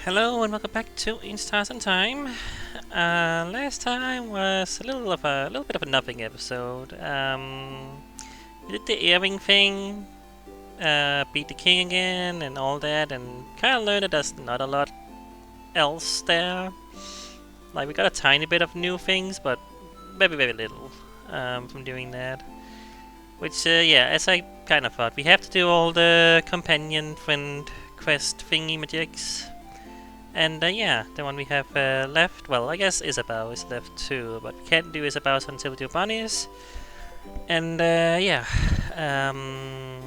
Hello and welcome back to In Stars and Time. Last time was a little bit of a nothing episode. We did the earring thing, beat the king again, and all that, and kind of learned that there's not a lot else there. Like we got a tiny bit of new things, but very little from doing that. Which, yeah, as I kind of thought, we have to do all the companion friend quest thingy magics. And yeah, the one we have left, well, I guess Isabeau is left too, but we can't do Isabeau's until we do Bonnie's. And yeah, um,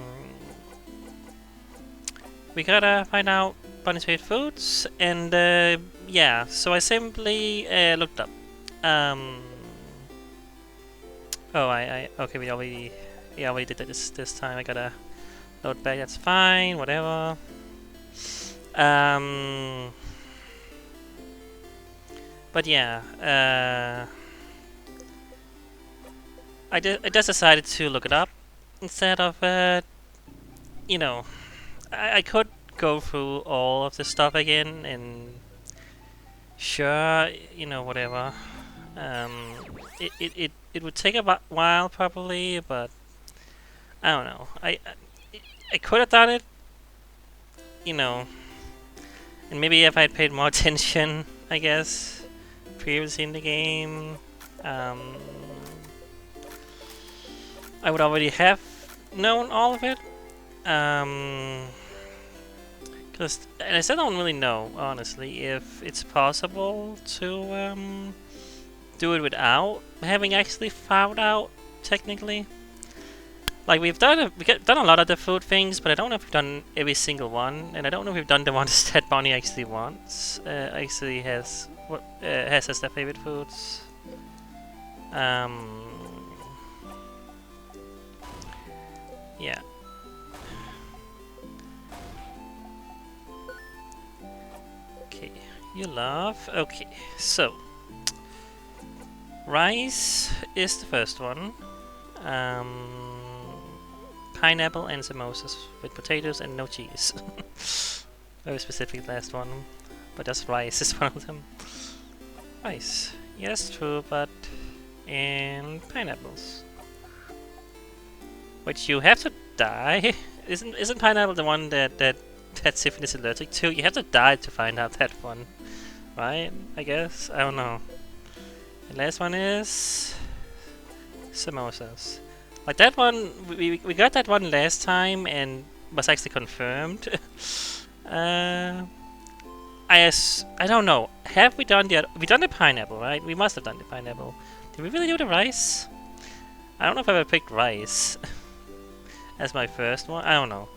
we gotta find out Bonnie's favorite foods, and yeah, so I simply looked up. Um, okay, we already did this time. I gotta load back. That's fine, whatever. Um, but yeah, I just decided to look it up instead of, you know, I could go through all of the stuff again and sure, whatever. Um, it would take a while probably, but I don't know. I could have done it, you know, and maybe if I had paid more attention, I guess, previously in the game, um, I would already have known all of it. And I still don't really know, honestly, if it's possible to do it without having actually found out, technically. Like, we've done a lot of the food things, but I don't know if we've done every single one, and I don't know if we've done the ones that Bonnie actually wants, actually has as their favorite foods. Um, yeah. Okay, you love. Okay, so rice is the first one. Pineapple and samosas with potatoes and no cheese. Very specific last one, but just rice is one of them. Rice, yes, true, but and pineapples, which you have to die. Isn't pineapple the one that Siphon is allergic to? You have to die to find out that one, right? I guess I don't know. The last one is samosas. Like that one, we got that one last time and was actually confirmed. I don't know. Have we done we done the pineapple, right? We must have done the pineapple. Did we really do the rice? I don't know if I ever picked rice as my first one. I don't know.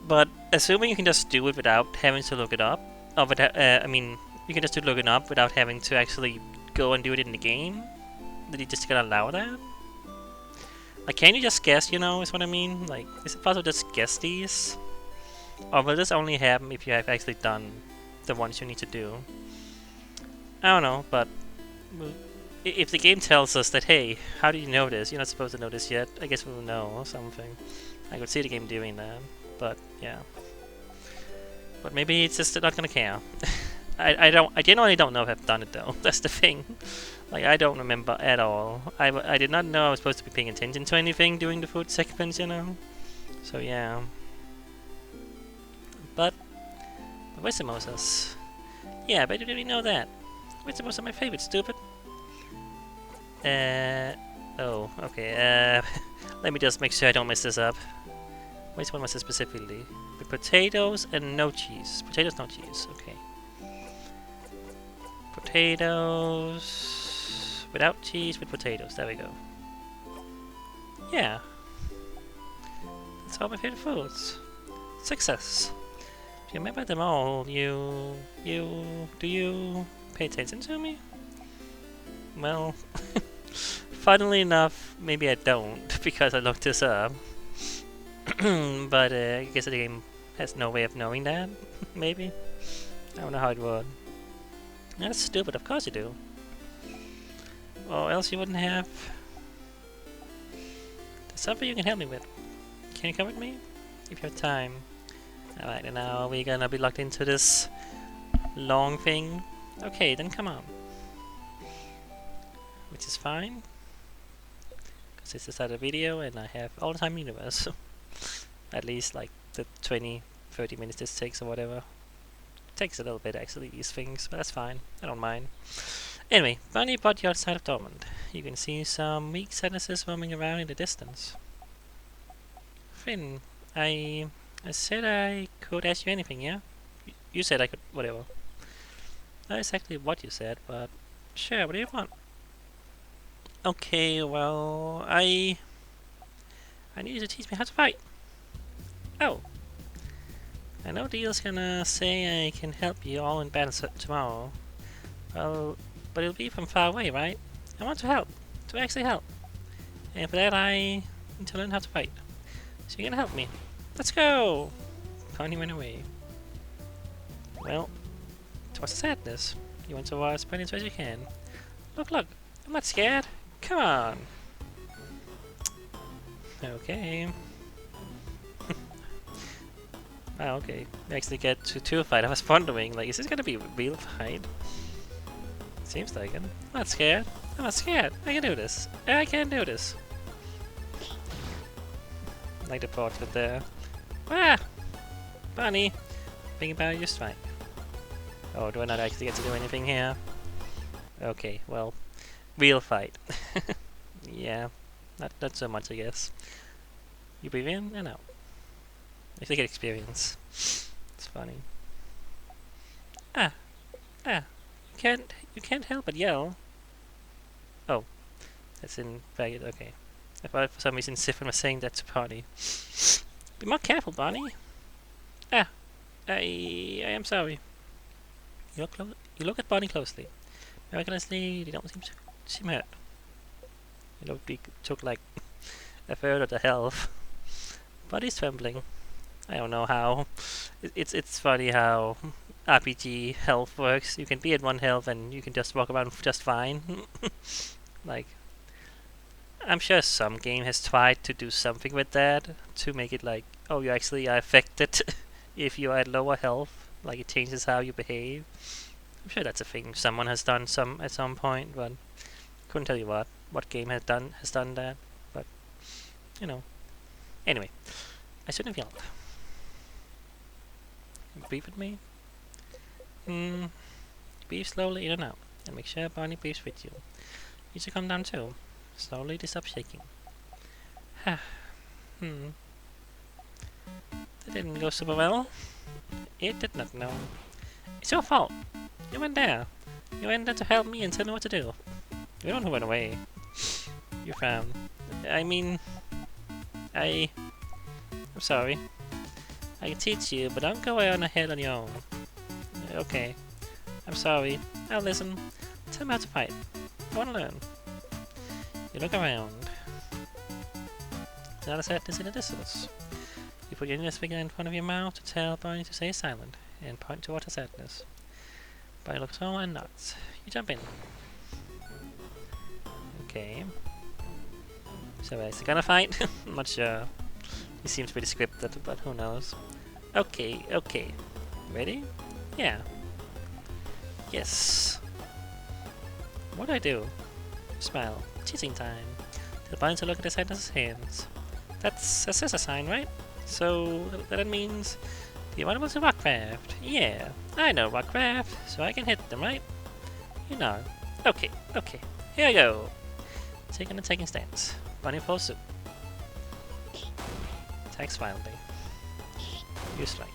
But assuming you can just do it without having to look it up, I mean, you can just do looking up without having to actually go and do it in the game. Did you just gonna allow that? Like, can you just guess, is what I mean? Like, is it possible to just guess these? Or will this only happen if you have actually done the ones you need to do? I don't know, but if the game tells us that, hey, how do you know this? You're not supposed to know this yet. I guess we'll know or something. I could see the game doing that, but yeah. But maybe it's just not gonna care. I genuinely don't know if I've done it though. That's the thing. Like, I don't remember at all. I did not know I was supposed to be paying attention to anything during the food sequence, So yeah. But where's samosas? Yeah, but you didn't know that. Where's samosas? My favorite, stupid. Oh, okay. Let me just make sure I don't mess this up. Which one was it specifically? With potatoes and no cheese. Potatoes, no cheese. Okay. Potatoes without cheese, with potatoes. There we go. Yeah. That's all my favorite foods. Success. Do you remember them all? Do you pay attention to me? Well, funnily enough, maybe I don't, because I looked this up. But I guess the game has no way of knowing that, maybe? I don't know how it would. That's stupid, of course you do. Or else you wouldn't have. There's something you can help me with. Can you come with me? If you have time. Alright, and now we're gonna be locked into this long thing. Okay, then come on. Which is fine. Because it's the start of the video and I have all the time in the universe. At least like the 20-30 minutes this takes or whatever. It takes a little bit actually, these things, but that's fine. I don't mind. Anyway, Bonnie brought you outside of Dortmund. You can see some weak sadnesses roaming around in the distance. Finn, I said I could ask you anything, yeah? You said I could, whatever. Not exactly what you said, but sure, what do you want? Okay, well, I need you to teach me how to fight. Oh. I know Deal's gonna say I can help you all in battle tomorrow. Well, but it'll be from far away, right? I want to help. To actually help. And for that I need to learn how to fight. So you're gonna help me. Let's go! Bonnie went away. Well, what's the sadness? You went so far as Bonnie as you can. Look, look! I'm not scared! Come on! Okay. Oh, okay. We actually get to a fight. I was wondering, like, is this gonna be a real fight? Seems like it. I'm not scared. I'm not scared. I can do this. I can do this. Like the portrait there. Ah! Bonnie! Think about your strike. Oh, do I not actually get to do anything here? Okay, well, real fight. Yeah, not so much, I guess. You breathe in and out. If they get experience. It's funny. Ah! You can't help but yell. Oh. That's in faggot, okay. I thought for some reason Siphon was saying that to Bonnie. Be more careful, Bonnie. Ah! I am sorry. You look at Bonnie closely. Miraculously, they don't seem hurt. You know, we took like a third of the health. Bonnie's trembling. I don't know how. It's funny how RPG health works. You can be at 1 health and you can just walk around just fine. Like, I'm sure some game has tried to do something with that to make it like, oh, you actually are affected if you are at lower health. Like it changes how you behave. I'm sure that's a thing someone has done at some point, but couldn't tell you what game has done that. But you know. Anyway, I shouldn't have yelled. Breathe with me. Breathe slowly in and out, and make sure Bonnie breathes with you. You should calm down too. Slowly to stop shaking. That didn't go super well. It did not know. It's your fault. You went there. You went there to help me and tell me what to do. You're the one who went away. You found. I mean, I'm sorry. I can teach you, but don't go away on ahead on your own. Okay. I'm sorry. I'll listen. Tell me how to fight. I want to learn. You look around. There's not a sadness in the distance. You put your index finger in front of your mouth to tell Bonnie to stay silent and point toward the sadness. Bonnie looks on and nods. You jump in. Okay. So is it gonna fight? I'm not sure. He seems pretty scripted, but who knows. Okay. Ready? Yeah. Yes. What do I do? Smile. Cheating time. Tell Bonnie to look at the sadness's hands. That's a scissor sign, right? So that means the animals in Rockcraft. Yeah, I know Rockcraft, so I can hit them, right? You know. Okay. Here I go. Taking a taking stance. Bonnie pulls suit. Attacks violently. You strike.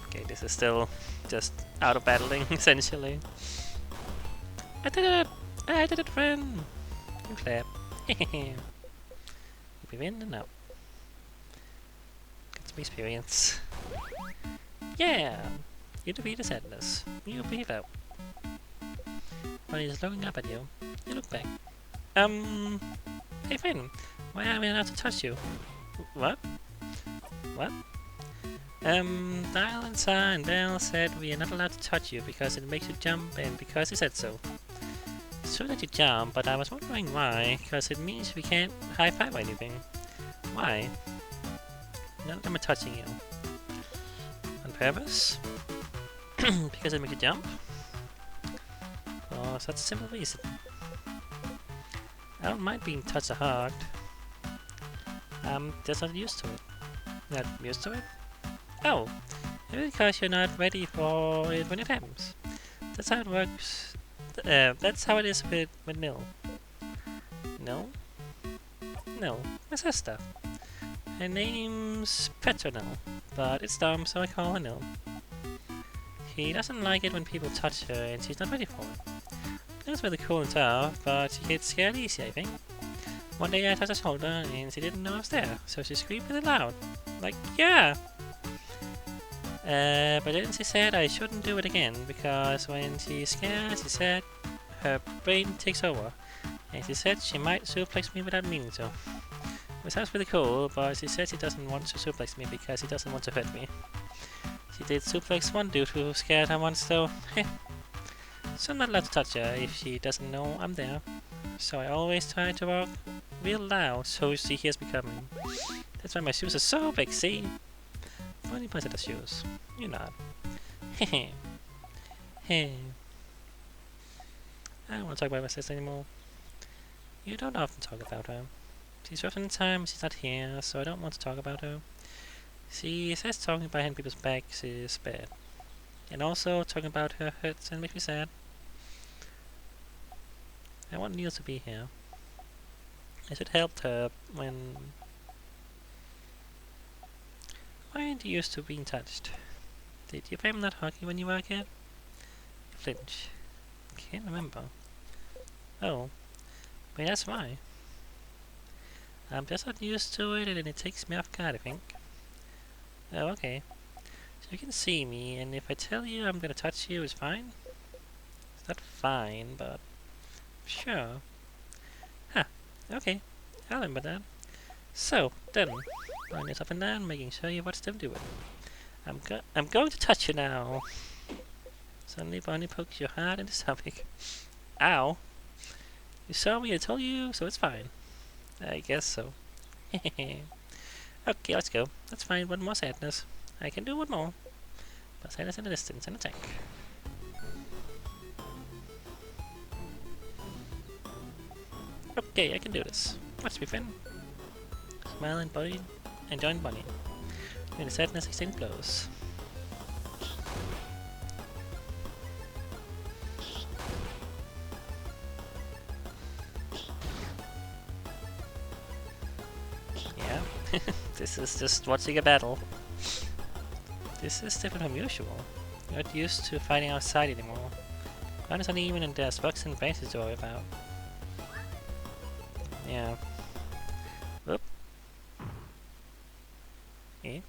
Okay, this is still just out of battling, essentially. I did it! I did it, friend! You clap. You breathe in and out. Get some experience. Yeah! You defeat the sadness. You breathe out. When he's looking up at you, you look back. Hey friend, why am I allowed to touch you? What? Dial and Sa and Bell said we are not allowed to touch you because it makes you jump and because he said so. It's true that you jump, but I was wondering why, because it means we can't high-five or anything. Why? Now I'm touching you. On purpose? Because I make you jump? Oh, such a simple reason. I don't mind being touched or hugged. I'm just not used to it. Not used to it? Oh, maybe because you're not ready for it when it happens. That's how it works. That's how it is with Nil. No? No, my sister. Her name's Petronil, but it's dumb, so I call her Nil. She doesn't like it when people touch her, and she's not ready for it. It's really cool and tough, but she gets scared easy, I think. One day I touched her shoulder, and she didn't know I was there, so she screamed really loud. Like, yeah! But then she said I shouldn't do it again, because when she's scared, she said her brain takes over. And she said she might suplex me without meaning to. Which sounds really cool, but she said she doesn't want to suplex me because she doesn't want to hurt me. She did suplex one dude who scared her once though. So I'm not allowed to touch her if she doesn't know I'm there. So I always try to walk real loud so she hears me coming. That's why my shoes are so big, see? Funny place at the shoes. You're not. Hehe. Hey. I don't want to talk about my sister anymore. You don't often talk about her. She's rough in the time she's not here, so I don't want to talk about her. She says talking behind people's backs is bad. And also, talking about her hurts and makes me sad. I want Neil to be here. I should help her when... Why aren't you used to being touched? Did your parents not hug you when you were a kid? You flinch. Can't remember. Oh. Maybe that's why. I'm just not used to it and it takes me off guard, I think. Oh, okay. So you can see me, and if I tell you I'm gonna touch you, it's fine? It's not fine, but... Sure. Huh. Okay. I'll remember that. So, then. Running this up and down, making sure you watch them do it. I'm going to touch you now. Suddenly Bonnie pokes you hard in the stomach. Ow. You saw me, I told you, so it's fine. I guess so. Okay, let's go. Let's find one more sadness. I can do one more. But sadness in the distance and attack. Okay, I can do this. Watch me, friend. Smile and body and join Bonnie. When the sadness exchange blows. Yeah, this is just watching a battle. This is different from usual. You're not used to fighting outside anymore. Ground is uneven and there's bugs and branches to worry about. Yeah. Whoop. Okay.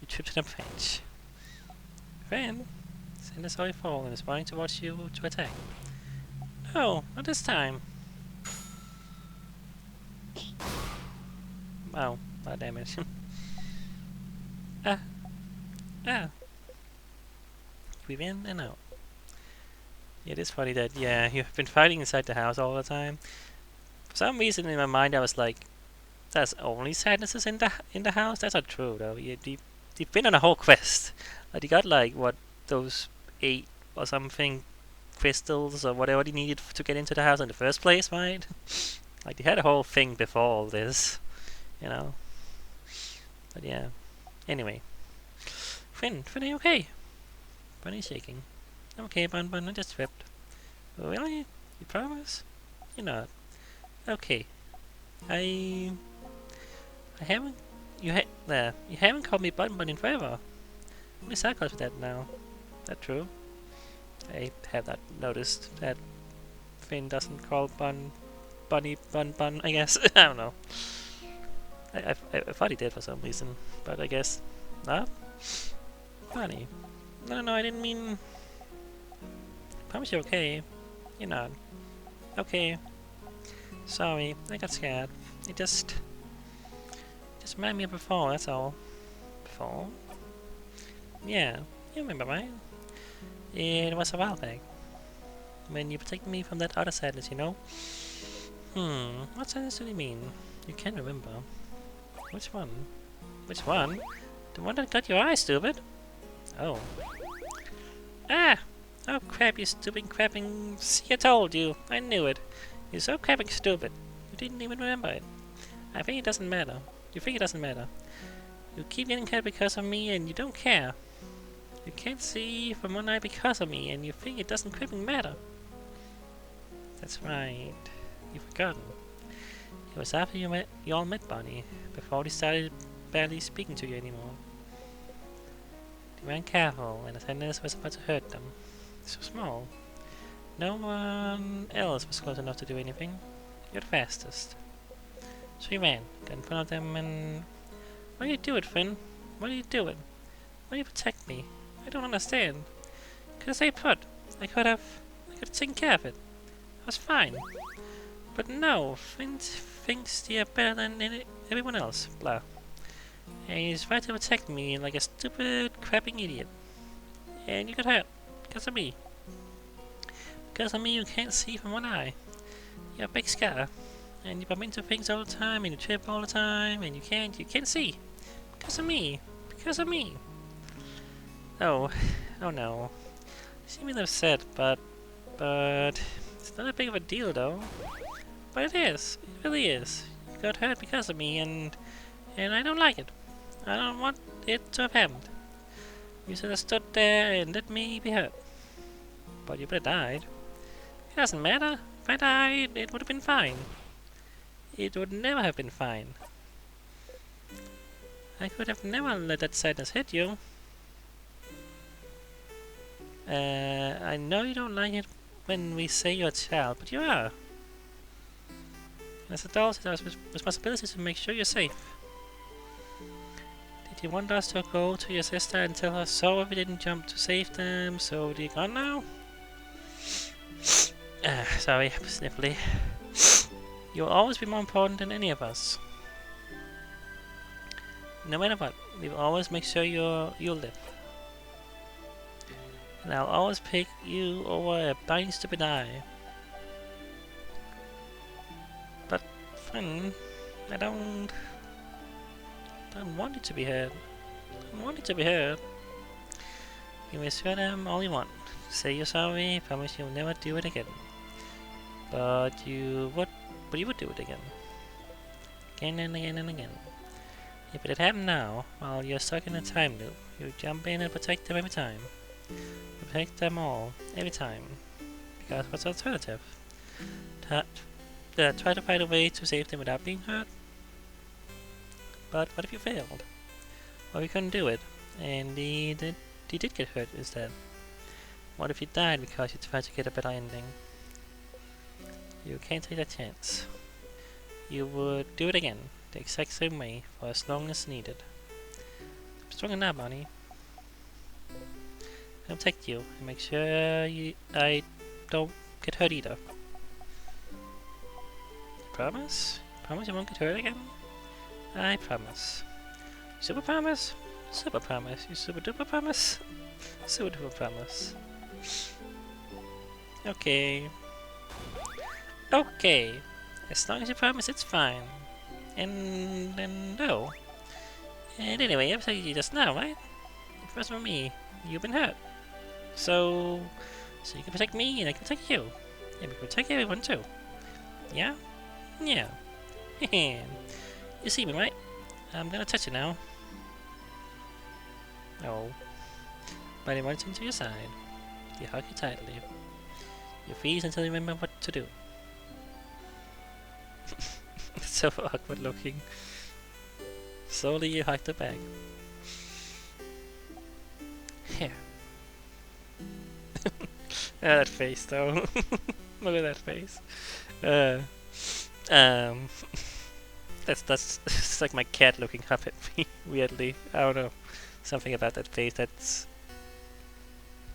You tripped in a bench. Friend, Send us how you fall and is wanting to watch you to attack. No, not this time. Wow, a lot of damage. Ah. Breathe in and out. It is funny that, yeah, you've been fighting inside the house all the time. For some reason in my mind I was like, there's only sadnesses in the house? That's not true though. You've been on a whole quest. Like you got like, what, those 8 or something crystals or whatever you needed to get into the house in the first place, right? Like you had a whole thing before all this, you know? But yeah. Anyway. Finn, are you okay? Bunny's shaking. I'm okay, Bun, I just tripped. Oh, really? You promise? You're not. Okay. I haven't... You haven't called me Bun in forever. Only Sad calls me that now. That true? I have not noticed that Finn doesn't call Bunny Bun, I guess. I don't know. I thought he did for some reason, but I guess not. Bunny. No, I didn't mean... Promise you're okay. You're not. Okay. Sorry, I got scared. It just reminded me of before, that's all. Before? Yeah, you remember, right? It was a while back. When you protected me from that other sadness, you know? What sadness do you mean? You can't remember. Which one? Which one? The one that got your eye, stupid? Oh. Ah! Oh crap, you stupid crapping... See, I told you! I knew it! You're so crapping stupid. You didn't even remember it. I think it doesn't matter. You think it doesn't matter. You keep getting hurt because of me and you don't care. You can't see from one eye because of me and you think it doesn't crapping matter. That's right. You've forgotten. It was after you all met Bonnie, before they started barely speaking to you anymore. They weren't careful, and the tenderness was about to hurt them. So small. No one else was close enough to do anything. You're the fastest. So you ran, got in front of them, and... Why do you do it, Finn? Why do you do it? Why do you protect me? I don't understand. Could I stay put? I could have taken care of it. I was fine. But no, Finn thinks you're better than everyone else. Blah. And he's trying to protect me like a stupid, crapping idiot. And you got hurt. Because of me. Because of me, you can't see from one eye. You're a big scar. And you bump into things all the time, and you trip all the time, and you can't see. Because of me. Because of me. Oh. Oh no. You seem a little upset, but it's not a big of a deal though. But it is. It really is. You got hurt because of me, and I don't like it. I don't want it to have happened. You should have stood there and let me be hurt. But you would have died. It doesn't matter. If I died, it would have been fine. It would never have been fine. I could have never let that sadness hit you. I know you don't like it when we say you're a child, but you are. And as adults, it's our responsibility to make sure you're safe. Did you want us to go to your sister and tell her so we didn't jump to save them, so they're gone now? Sorry, sniffly. You'll always be more important than any of us. No matter what, we will always make sure you'll live. And I'll always pick you over a blind stupid eye. But, Finn, I don't want it to be heard. I don't want it to be heard. You may swear them all you want. Say you're sorry, promise you'll never do it again. But you would do it again. Again and again and again. If it had happened now, while you're stuck in a time loop, you jump in and protect them every time. You protect them all, every time. Because what's the alternative? Try to find a way to save them without being hurt? But what if you failed? What if you couldn't do it, and they did get hurt instead? What if you died because you tried to get a better ending? You can't take that chance. You would do it again, the exact same way, for as long as needed. I'm stronger now, Bonnie. I'll protect you and make sure I don't get hurt either. You promise? Promise you won't get hurt again? I promise. Super promise? Super promise. You super duper promise? Super duper promise. Okay. Okay. As long as you promise, it's fine. And no. And anyway, I was telling you just now, right? First from me, you've been hurt. So you can protect me and I can protect you. And we can protect everyone too. Yeah? Yeah. You see me, right? I'm gonna touch you now. Oh. But it runs into your side. You hug you tightly. You freeze until you remember what to do. It's so awkward looking. Slowly you hug the bag. Here. That face though. Look at that face. That's like my cat looking up at me weirdly. I don't know. Something about that face that's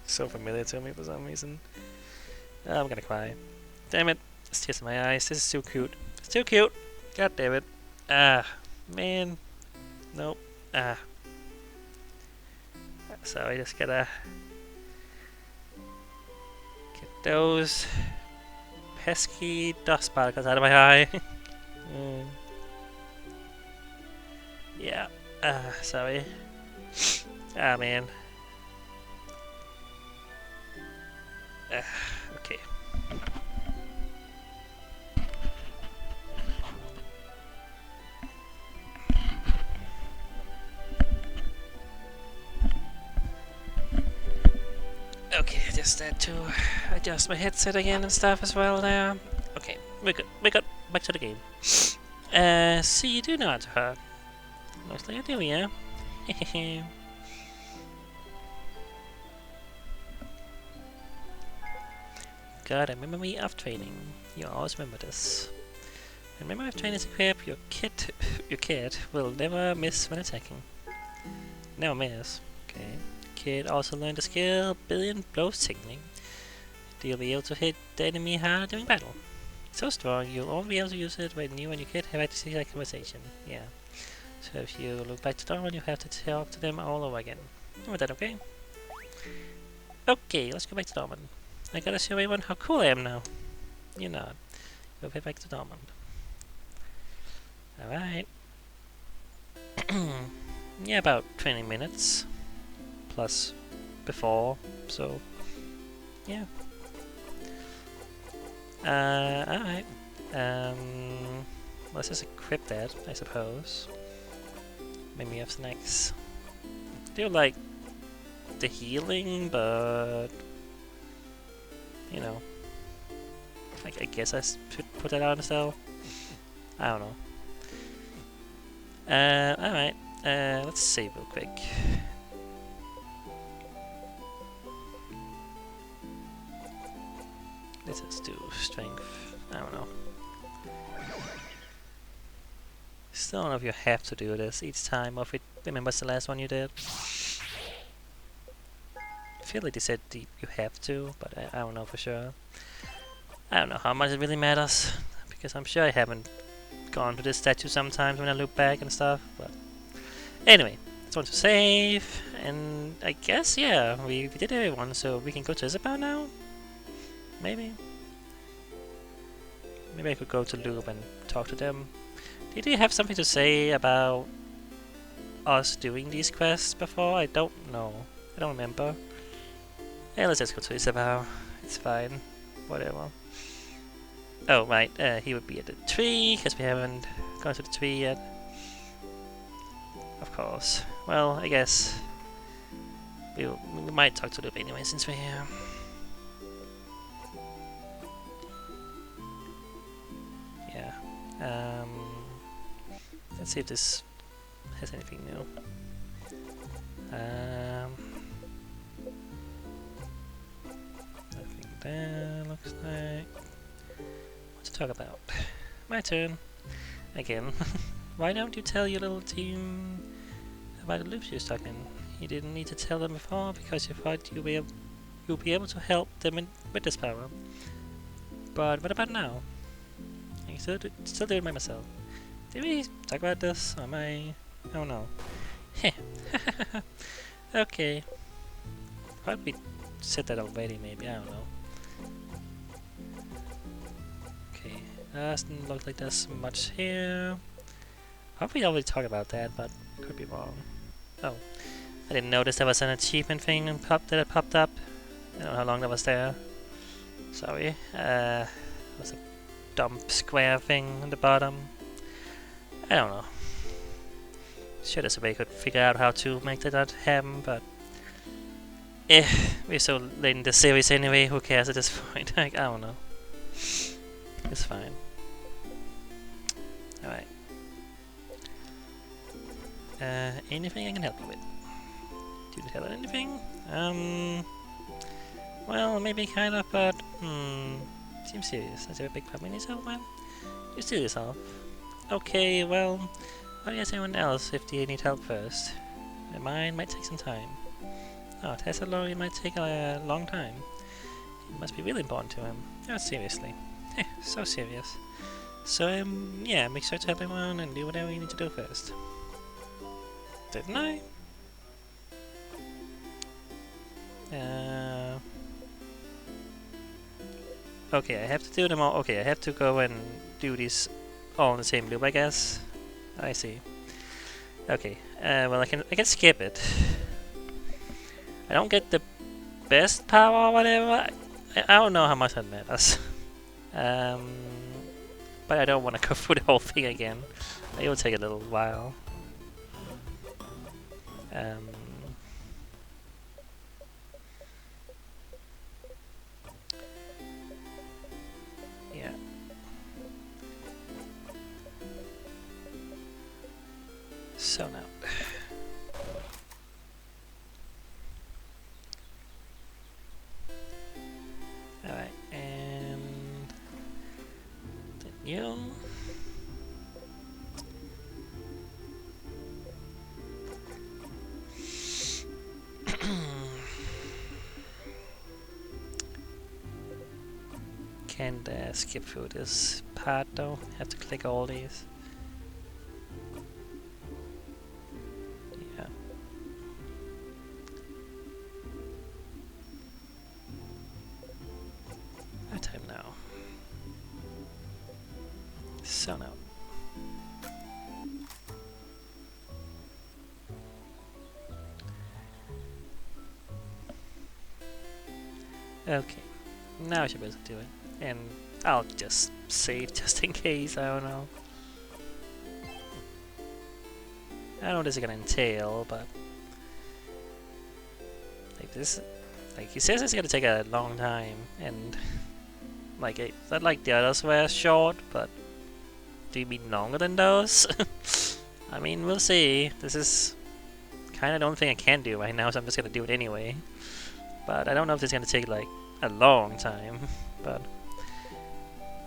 so familiar to me for some reason. I'm gonna cry. Damn it. There's tears in my eyes. This is too cute. It's too cute. God damn it. Man. Nope. So I just gotta get those pesky dust particles out of my eye. Yeah. Sorry. Ah, man. Okay. Okay, just had to adjust my headset again and stuff as well there. Okay, we're good. We're good. Back to the game. So you do know how to hug. Looks like I do, yeah? Got a memory of training. You always remember this. And memory of training is equipped. Your kid will never miss when attacking. Never miss. Okay. Kid also learned the skill billion blow signaling. You'll be able to hit the enemy hard during battle. It's so strong, you'll only be able to use it when you and your kid have access to that conversation. Yeah. So if you look back to Darwin, you have to talk to them all over again. Was that okay? Okay, let's go back to Darwin. I gotta show everyone how cool I am now. You're not. Go back to Darwin. Alright. Yeah, about 20 minutes. Plus before, so yeah. Alright. Let's just equip that, I suppose. Maybe have snacks. Do like the healing, but you know, like I guess I should put that on still. I don't know. Alright. Let's save real quick. Let's just do strength. I don't know. Still don't know if you have to do this each time or if it remembers the last one you did. I feel like they said you have to, but I don't know for sure. I don't know how much it really matters, because I'm sure I haven't gone to this statue sometimes when I look back and stuff, but anyway, just want to save, and I guess, yeah, we did everyone, so we can go to Isabeau now? Maybe? Maybe I could go to Loop and talk to them. Did they have something to say about us doing these quests before? I don't know. I don't remember. Yeah, let's just go to Isabeau. It's fine. Whatever. Oh, right. He would be at the tree, because we haven't gone to the tree yet. Of course. Well, I guess we might talk to Loop anyway, since we're here. Yeah. Let's see if this has anything new. Nothing there, looks like. What to talk about? My turn. Again. Why don't you tell your little team about the loops you're stuck in? You didn't need to tell them before because you thought you'd be able to help them with this power. But what about now? I can still do it by myself. Did we talk about this? Am I don't know. Okay. Probably said that already, maybe. I don't know. Okay. Doesn't look like there's much here. Probably already talked about that, but could be wrong. Oh. I didn't notice there was an achievement thing that had popped up. I don't know how long that was there. Sorry. There was a dump square thing on the bottom. I don't know. Sure, there's a way I could figure out how to make that not happen, but we're so late in the series anyway, who cares at this point? Like, I don't know. It's fine. Alright. Anything I can help you with? Do you tell her anything? Well, maybe kind of, but seems serious. Is there a big problem in yourself, man? You steal yourself. Okay, well, why don't you ask anyone else if they need help first? Mine might take some time. Oh, Tessa Laurie might take a long time. It must be really important to him. Oh, seriously. So serious. So, yeah, make sure to help everyone and do whatever you need to do first. Didn't I? Okay, I have to do them all. Okay, I have to go and do these all in the same loop, I guess. I see. Okay. Well, I can skip it. I don't get the best power or whatever. I don't know how much that matters. um, but I don't want to go through the whole thing again. It will take a little while. Um, yeah. So now. Alright, and then you. Can't skip through this part though. Have to click all these. Yeah. My time now. So now. Okay. Now I should be able to do it. And I'll just save just in case, I don't know. I don't know what this is gonna entail, but like this, like he says it's gonna take a long time, and like it's not like the others were short, but do you mean longer than those? I mean, we'll see. This is kind of the only thing I can do right now, so I'm just gonna do it anyway. But I don't know if it's gonna take like a long time, but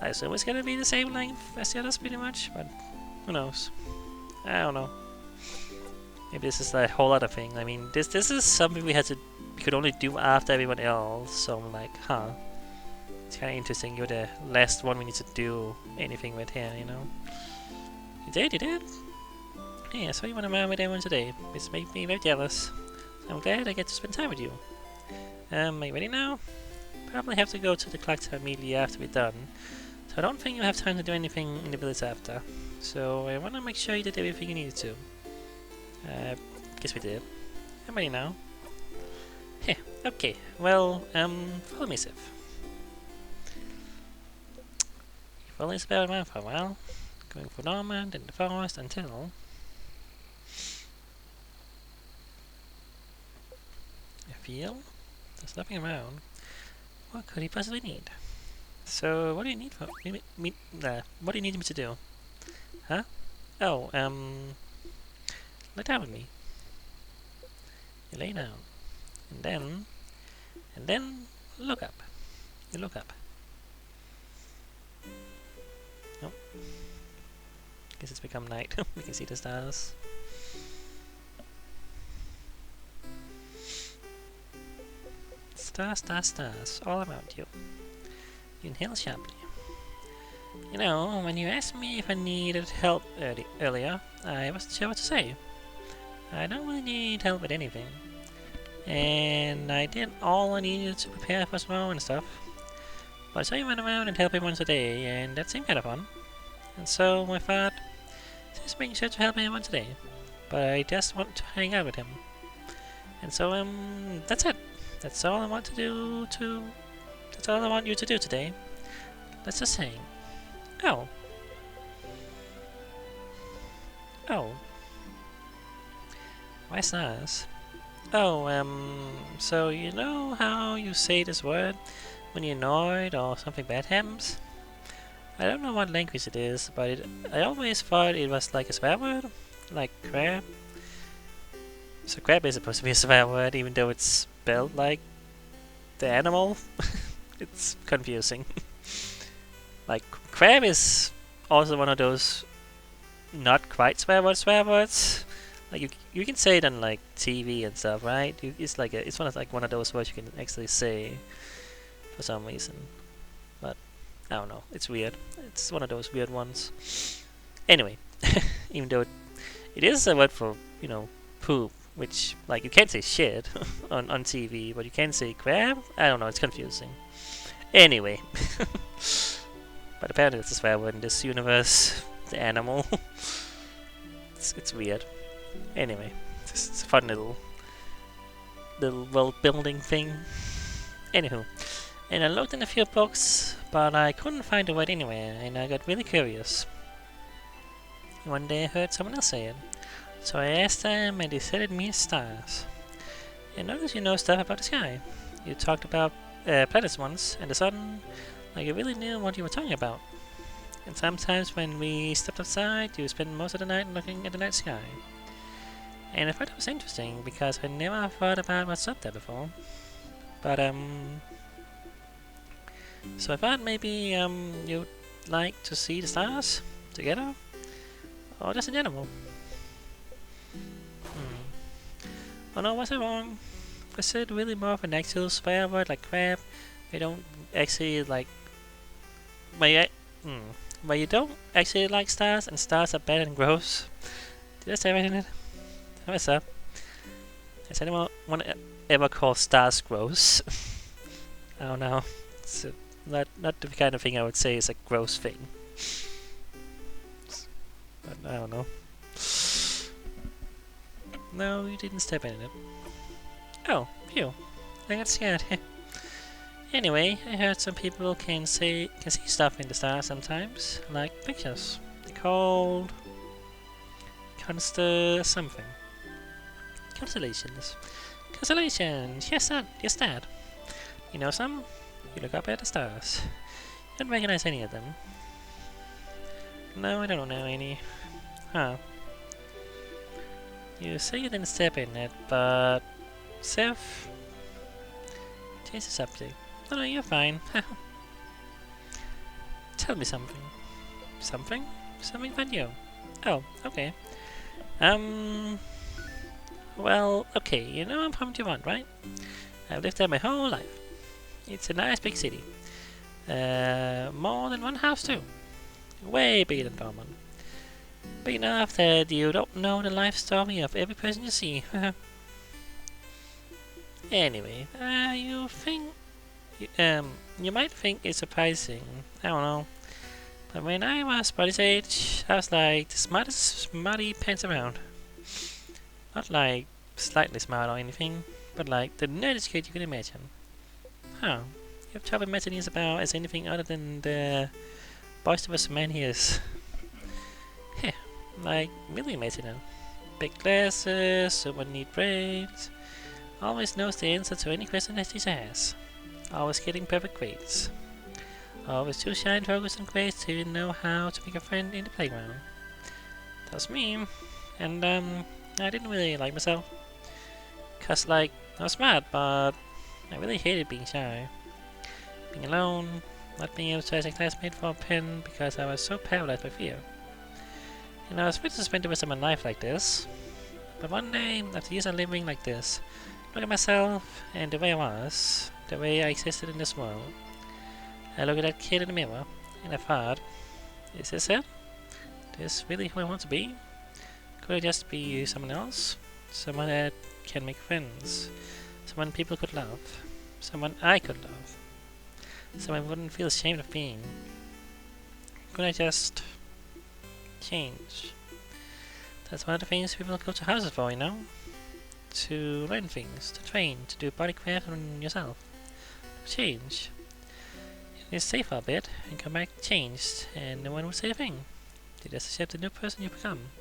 I assume it's gonna be the same length as the others pretty much, but who knows? I don't know. Maybe this is a whole other thing. I mean, this is something we could only do after everyone else, so I'm like, huh. It's kinda interesting, you're the last one we need to do anything with here, you know? You did? Yeah, so you went around with everyone today. It's made me very jealous. So I'm glad I get to spend time with you. Are you ready now? Probably have to go to the clock tower immediately after we're done. So I don't think you'll have time to do anything in the village after. So I want to make sure you did everything you needed to. Guess we did. I'm ready now. Yeah, okay. Well, follow me, Sif. You follow Isabel around for a while. Going for Norman, then the forest until... I feel there's nothing around. What could he possibly need? So, what do you need for me? What do you need me to do? Huh? Oh, lay down with me. You lay down, and then look up. You look up. Nope. Guess it's become night. We can see the stars. Stars, all around you. You inhale sharply. You know, when you asked me if I needed help earlier, I wasn't sure what to say. I don't really need help with anything. And I did all I needed to prepare for tomorrow and stuff. But I saw you run around and help everyone today, and that seemed kind of fun. And so I thought, just being sure to help everyone today. But I just want to hang out with him. And so, that's it. That's all I want to do That's all I want you to do today. Let's just sing. Oh. Oh. Why stars? Oh, so you know how you say this word when you're annoyed or something bad happens? I don't know what language it is, but I always thought it was like a swear word, like crab. So crab is supposed to be a swear word, even though it's spelled like the animal. It's confusing. Like, crab is also one of those not quite swear words. Like you can say it on like TV and stuff, right? It's one of those words you can actually say for some reason. But I don't know. It's weird. It's one of those weird ones. Anyway, even though it is a word for, you know, poop, which like you can't say shit on TV, but you can say crab. I don't know. It's confusing. Anyway, but apparently it's a swear word in this universe. The animal. It's weird. Anyway, this is a fun little world building thing. Anywho, and I looked in a few books, but I couldn't find the word anywhere, and I got really curious. One day I heard someone else say it, so I asked them, and they said it means stars. And notice you know stuff about the sky. You talked about planets once, and the sun, like you really knew what you were talking about. And sometimes when we stepped outside, you spent most of the night looking at the night sky. And I thought that was interesting, because I never thought about what's up there before. But, so I thought maybe, you'd like to see the stars together? Or just in general? Oh no, was I wrong? Was it really more of an actual swear word like crap? They don't actually like... But you don't actually like stars, and stars are bad and gross? Did I say right in it? What's up? Has anyone ever called stars gross? I don't know. It's not the kind of thing I would say is a gross thing. But I don't know. No, you didn't step in it. Oh, you. I got scared. Anyway, I heard some people can see stuff in the stars sometimes, like pictures. They're called something. Constellations. Constellations! Yes, that. You know some? You look up at the stars. You don't recognize any of them. No, I don't know any. Huh. You say you didn't step in it, but... Seth? Change the subject. No, you're fine. Tell me something. Something? Something about you. Oh, okay. Well, okay, you know I'm from Japan, right? I've lived there my whole life. It's a nice big city. More than one house too. Way bigger than Dortmund. Big enough that you don't know the life story of every person you see. Anyway, you might think it's surprising. I don't know. But when I was Buddy's age, I was like the smartest smarty pants around. Not like slightly smart or anything, but like the nerdiest kid you can imagine. Huh. You have trouble imagining Isabeau as anything other than the boisterous man he is. Heh, like really imagine. Big glasses, super neat braids. Always knows the answer to any question that teacher has. Always getting perfect grades. Always too shy and focused on grades to even know how to make a friend in the playground. That was me. And I didn't really like myself. Cause like, I was smart, but I really hated being shy. Being alone, not being able to ask a classmate for a pen because I was so paralyzed by fear. And I was ready to spend the rest of my life like this. But one day, after years of living like this, look at myself and the way I was, the way I existed in this world. I look at that kid in the mirror, and I thought, is this it? Is this really who I want to be? Could I just be someone else? Someone that can make friends. Someone people could love. Someone I could love. Someone I wouldn't feel ashamed of being. Could I just change? That's one of the things people go to houses for, you know? To learn things, to train, to do bodycraft on yourself. To change. You can stay for a bit and come back changed, and no one would say a thing. You just accept the new person you become.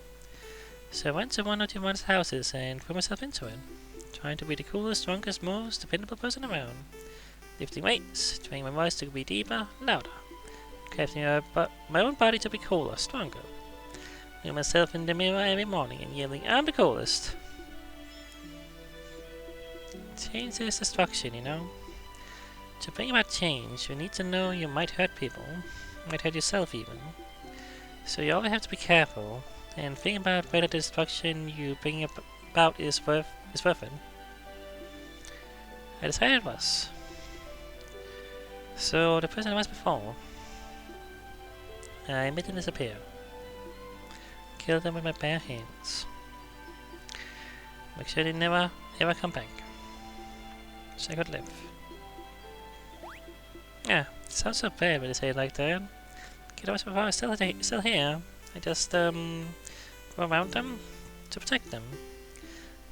So I went to one of your mother's houses and threw myself into it, trying to be the coolest, strongest, most dependable person around. Lifting weights, training my voice to be deeper, louder. Crafting my own body to be cooler, stronger. Looking myself in the mirror every morning and yelling, I'm the coolest. Change is destruction, you know? To bring about change, you need to know you might hurt people, might hurt yourself even. So you always have to be careful and think about whether the destruction you bring about is worth it. I decided it was. So the person I was before, I made them disappear. Killed them with my bare hands. Make sure they never ever come back. So I could live. Yeah, it sounds so bad when you say it like that. Kid I was before is still here. I just go around them, to protect them.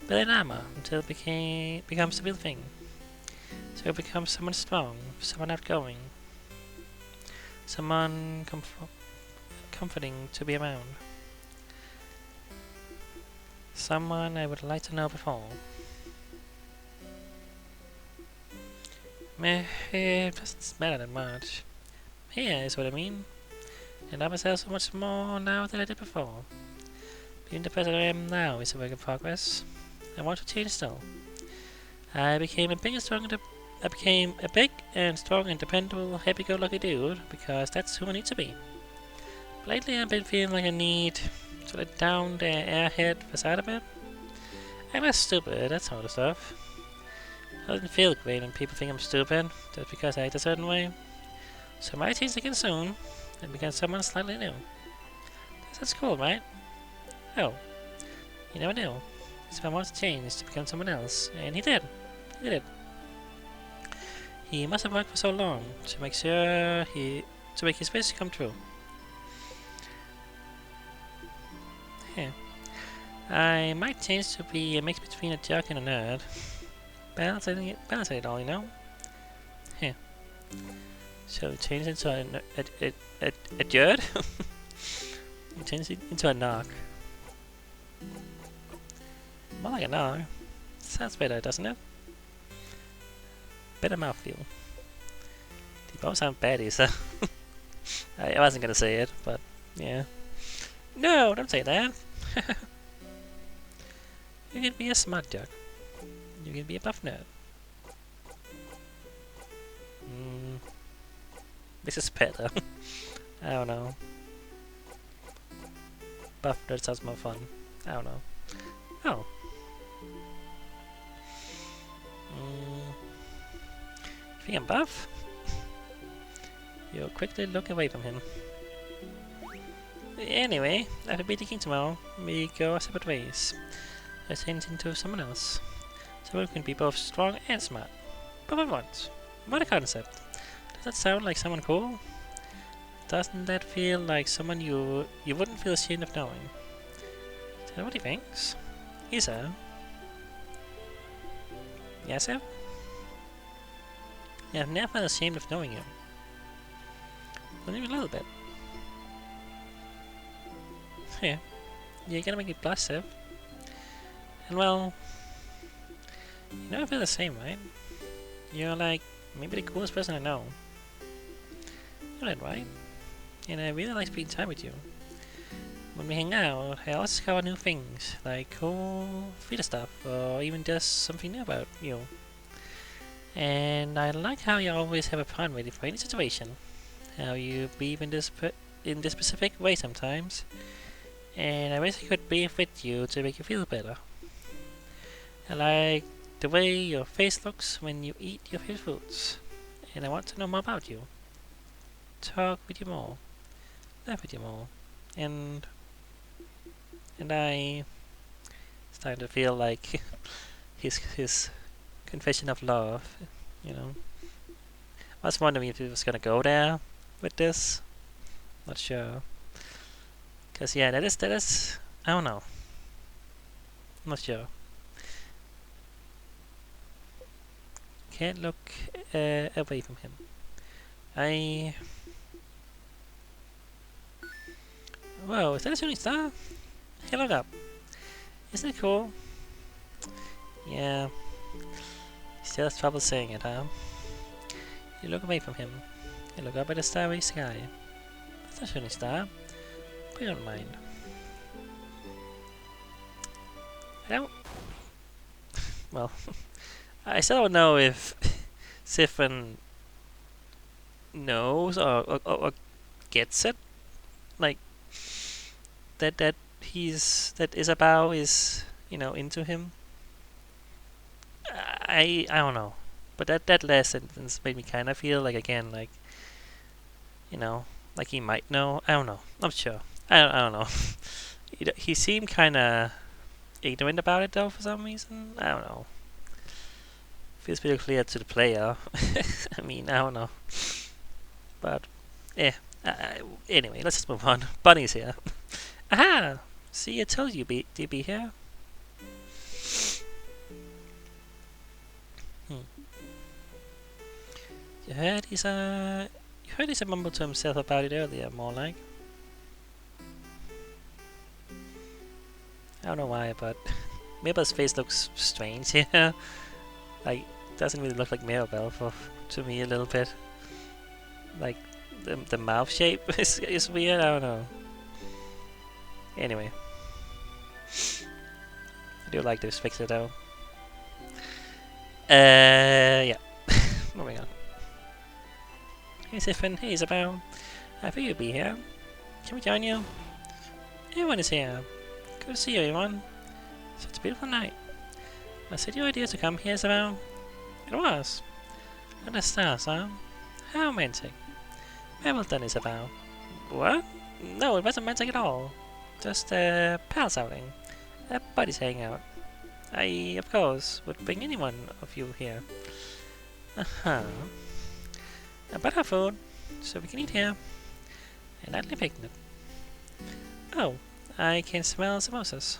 Build an armor until it becomes the real thing. So it becomes someone strong, someone outgoing, someone comforting to be around. Someone I would like to know before. Meh, it doesn't matter that much. Here is what I mean. And I myself so much more now than I did before. Being the person I am now is a work in progress. I want to change still. I became a big and strong and dependable, happy-go-lucky dude because that's who I need to be. But lately I've been feeling like I need to let down the airhead facade a bit. I'm less stupid, that sort of stuff. It doesn't feel great when people think I'm stupid just because I act a certain way. So I might change again soon and become someone slightly new. That's cool, right? Oh, you never knew. If I wanted to change to become someone else, and he did. He did it. He must have worked for so long to make his wish come true. Here. I might change to be a mix between a jock and a nerd. Balancing it all, you know? Here. So change into a nerd? Change it into a knock. More like a knock. Sounds better, doesn't it? Better mouthfeel. They both sound baddies, so I wasn't gonna say it, but yeah. No, don't say that. You can be a smart jock. You can be a buff nerd. This is better. I don't know. Buff nerd sounds more fun. I don't know. Oh. You think I'm buff? You'll quickly look away from him. Anyway, after beat the king tomorrow, we go our separate ways. Let's change into someone else. Someone who can be both strong and smart. Both at once. What a concept. Does that sound like someone cool? Doesn't that feel like someone you wouldn't feel ashamed of knowing? Is that what he thinks? Isa? Yes, sir? Yeah, I've never felt ashamed of knowing you. Not even a little bit. Yeah. You're gonna make me blush, sir. And well, you never feel the same, right? You're like, maybe the coolest person I know. You know that, right? And I really like spending time with you. When we hang out, I always discover new things, like cool theater stuff, or even just something new about you. And I like how you always have a plan ready for any situation. How you behave in this specific way sometimes. And I wish I could be with you to make you feel better. I like the way your face looks when you eat your favorite foods. And I want to know more about you. Talk with you more. Laugh with you more. And I starting to feel like his confession of love, you know. I was wondering if he was gonna go there with this. Not sure. Cause yeah, that is I don't know. I'm not sure. Can't look away from him. Whoa, is that a shooting star? Hey, look up. Isn't it cool? Yeah. Still has trouble saying it, huh? You look away from him. You look up at the starry sky. That's a shooting star. But you don't mind. I don't... Well, I still don't know if Siphon knows or gets it. Like, that Isabeau is, you know, into him. I don't know, but that last sentence made me kind of feel like, again, like, you know, like he might know. I don't know. I'm sure. I don't know. He seemed kind of ignorant about it though for some reason. I don't know. Feels pretty clear to the player. I mean, I don't know. But yeah. Anyway, let's just move on. Bunny's here. Aha! See, I told you to be here. You heard he's mumbled to himself about it earlier, more like. I don't know why, but Mabel's face looks strange here. Like, doesn't really look like Mirabelle to me a little bit. Like, the mouth shape is weird, I don't know. Anyway. I do like this picture though. Yeah. Moving on. Hey Siphon, hey Isabeau. Happy you'll be here. Can we join you? Everyone is here. Good to see you, everyone. Such a beautiful night. Was it your idea to come here, Isabeau? It was. And the stars, huh? How romantic. Well done, Isabeau. What? No, it wasn't romantic at all. Just a pals outing. A buddies hanging out. I, of course, would bring any one of you here. Uh-huh. But have food, so we can eat here. A nightly picnic. Oh, I can smell samosas.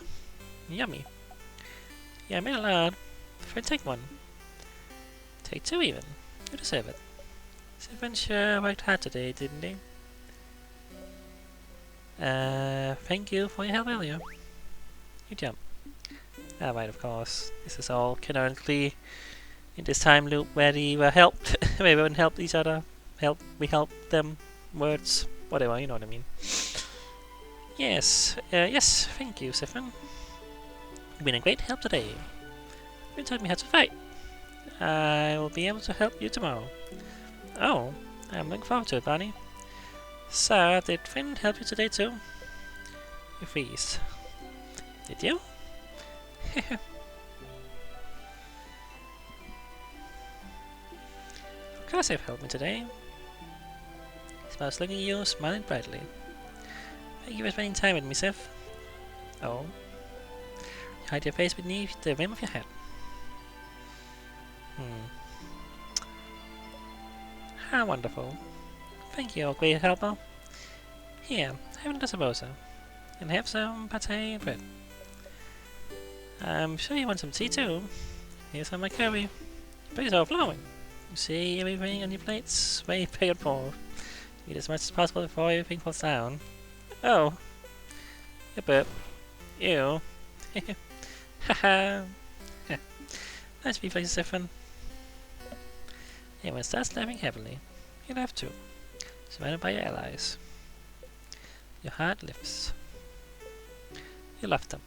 Yummy. Yeah, I made a lot. Fred, take one. Take two even. You deserve it. Siphon sure worked hard today, didn't he? Thank you for your help earlier. You jump. Right, of course. This is all canonically in this time loop where we were helped. Everyone helped each other. We helped them. Words. Whatever, you know what I mean. Yes. Yes, thank you, Siphon. You've been a great help today. You taught me how to fight. I will be able to help you tomorrow. Oh, I'm looking forward to it, Bonnie. So, did Finn help you today too? You freeze. Did you? Of course you've helped me today. Smiles looking at you, smiling brightly. Thank you for spending time with me, Sif. Oh. You hide your face beneath the rim of your hat. How wonderful. Thank you, great helper. Here, have a samosa. And have some pate and bread. I'm sure you want some tea too. Here's some of my curry. Please overflowing. You see everything on your plates? Way big for. Eat as much as possible before everything falls down. Oh. You burp. Ew. Haha. Nice to be playing Siphon. Everyone starts laughing heavily. You laugh too. Surrounded by your allies. Your heart lifts. You love them.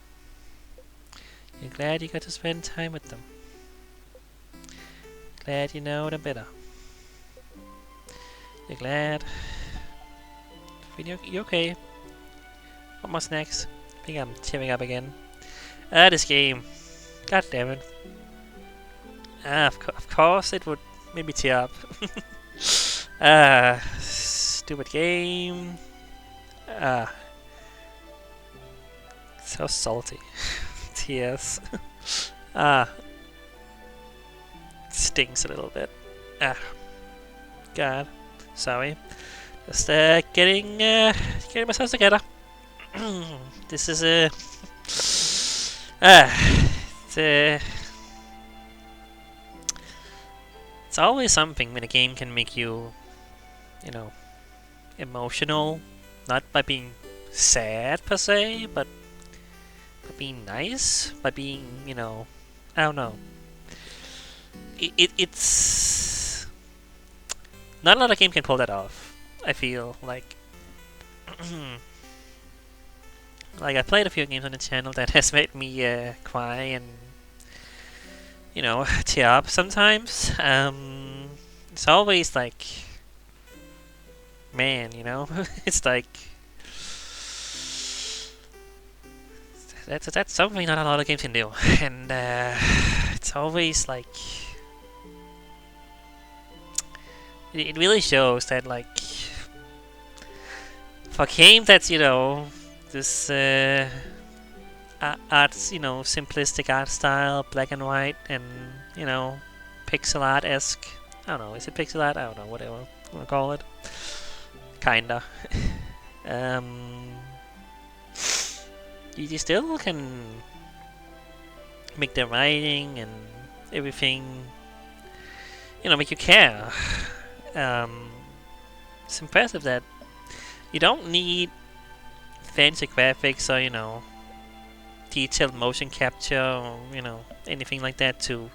You're glad you got to spend time with them. Glad you know them better. You're glad. You okay? What more snacks? I think I'm tearing up again. This game. God damn it. Of course it would make me tear up. Stupid game. So salty. Tears. Stings a little bit. God. Sorry. Just getting myself together. This is it's always something when a game can make you, you know, emotional. Not by being sad per se, but by being nice, by being, you know, I don't know. It's not a lot of games can pull that off. I feel like, like I played a few games on the channel that has made me cry and, you know, tear up sometimes. It's always like, man, you know, it's like that's something not a lot of games can do, and it's always like it really shows that, like, for a game that's, you know, this art's, you know, simplistic art style, black and white, and, you know, pixel art-esque. I don't know, is it pixel art? I don't know, whatever you wanna call it. Kinda. you still can make the writing and everything, make you care. Um, it's impressive that you don't need fancy graphics or detailed motion capture or anything like that to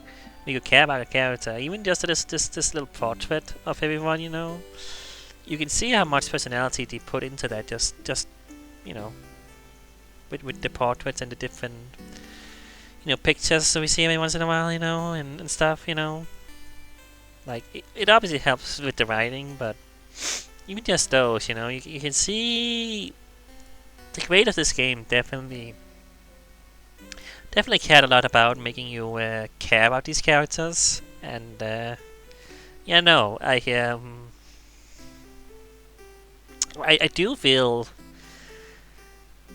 make you care about a character. Even just this little portrait of everyone, you can see how much personality they put into that. Just you know with the portraits and the different pictures that we see every once in a while, and stuff, like it obviously helps with the writing, but even just those, you can see the creator of this game definitely cared a lot about making you care about these characters, and yeah, no, I do feel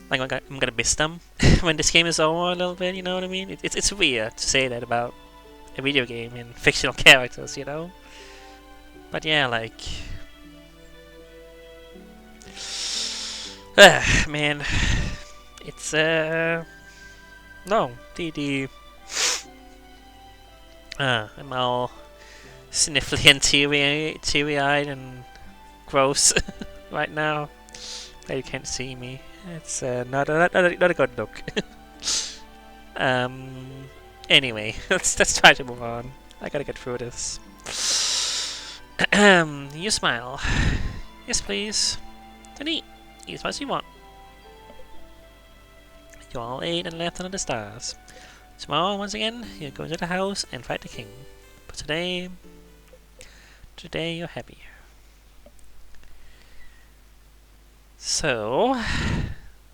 like I'm gonna miss them when this game is over a little bit. You know what I mean? It's weird to say that about a video game and fictional characters, But yeah, like, man, it's no, I'm all sniffly and teary-eyed and gross right now. That you can't see me. It's not a good look. Anyway, let's try to move on. I gotta get through this. You smile. Yes, please. Don't eat. Eat as much as you want. You all ate and left under the stars. Tomorrow, once again, you're going to the house and fight the king. But today you're happy. So,